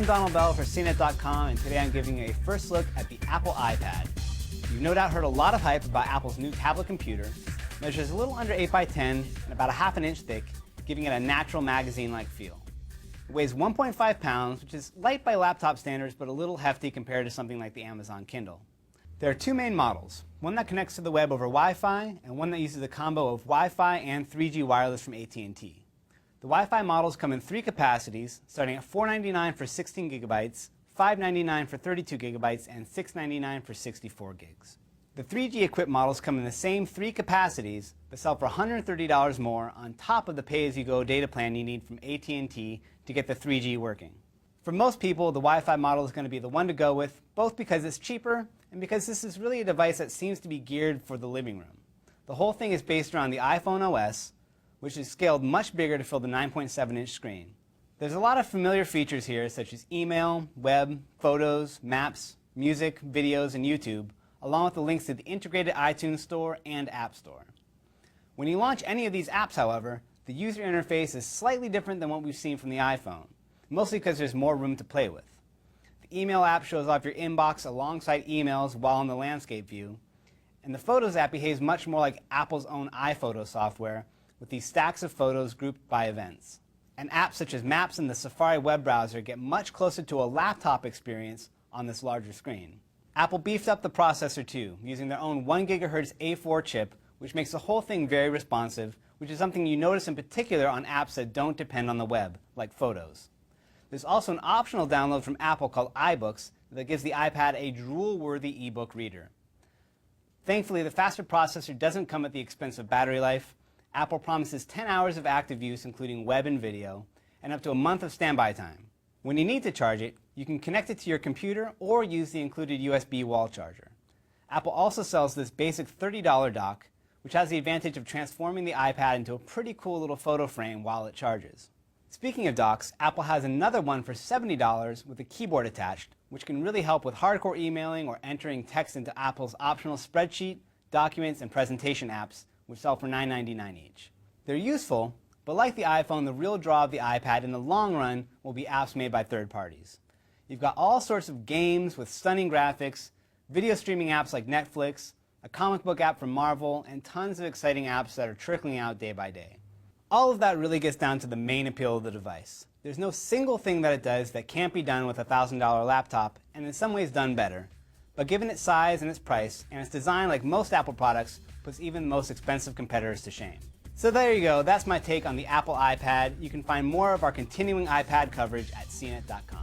I'm Donald Bell for CNET.com, and today I'm giving you a first look at the Apple iPad. You've no doubt heard a lot of hype about Apple's new tablet computer. It measures a little under 8 by 10 and about a half an inch thick, giving it a natural magazine-like feel. It weighs 1.5 pounds, which is light by laptop standards, but a little hefty compared to something like the Amazon Kindle. There are two main models, one that connects to the web over Wi-Fi and one that uses a combo of Wi-Fi and 3G wireless from AT&T. The Wi-Fi models come in three capacities, starting at $499 for 16 gigabytes, $599 for 32 gigabytes, and $699 for 64 gigs. The 3G equipped models come in the same three capacities, but sell for $130 more on top of the pay-as-you-go data plan you need from AT&T to get the 3G working. For most people, the Wi-Fi model is going to be the one to go with, both because it's cheaper and because this is really a device that seems to be geared for the living room. The whole thing is based around the iPhone OS, which is scaled much bigger to fill the 9.7-inch screen. There's a lot of familiar features here, such as email, web, photos, maps, music, videos, and YouTube, along with the links to the integrated iTunes Store and App Store. When you launch any of these apps, however, the user interface is slightly different than what we've seen from the iPhone, mostly because there's more room to play with. The email app shows off your inbox alongside emails while in the landscape view, and the Photos app behaves much more like Apple's own iPhoto software, with these stacks of photos grouped by events. And apps such as Maps and the Safari web browser get much closer to a laptop experience on this larger screen. Apple beefed up the processor too, using their own 1 GHz A4 chip, which makes the whole thing very responsive, which is something you notice in particular on apps that don't depend on the web, like Photos. There's also an optional download from Apple called Ibooks that gives the iPad a drool-worthy ebook reader. Thankfully, the faster processor doesn't come at the expense of battery life. Apple promises 10 hours of active use, including web and video, and up to a month of standby time. When you need to charge it, you can connect it to your computer or use the included USB wall charger. Apple also sells this basic $30 dock, which has the advantage of transforming the iPad into a pretty cool little photo frame while it charges. Speaking of docks, Apple has another one for $70 with a keyboard attached, which can really help with hardcore emailing or entering text into Apple's optional spreadsheet, documents, and presentation apps, which sell for $9.99 each. They're useful, but like the iPhone, the real draw of the iPad in the long run will be apps made by third parties. You've got all sorts of games with stunning graphics, video streaming apps like Netflix, a comic book app from Marvel, and tons of exciting apps that are trickling out day by day. All of that really gets down to the main appeal of the device. There's no single thing that it does that can't be done with a $1,000 laptop, and in some ways done better. But given its size and its price, and its design like most Apple products, puts even the most expensive competitors to shame. So there you go, that's my take on the Apple iPad. You can find more of our continuing iPad coverage at CNET.com.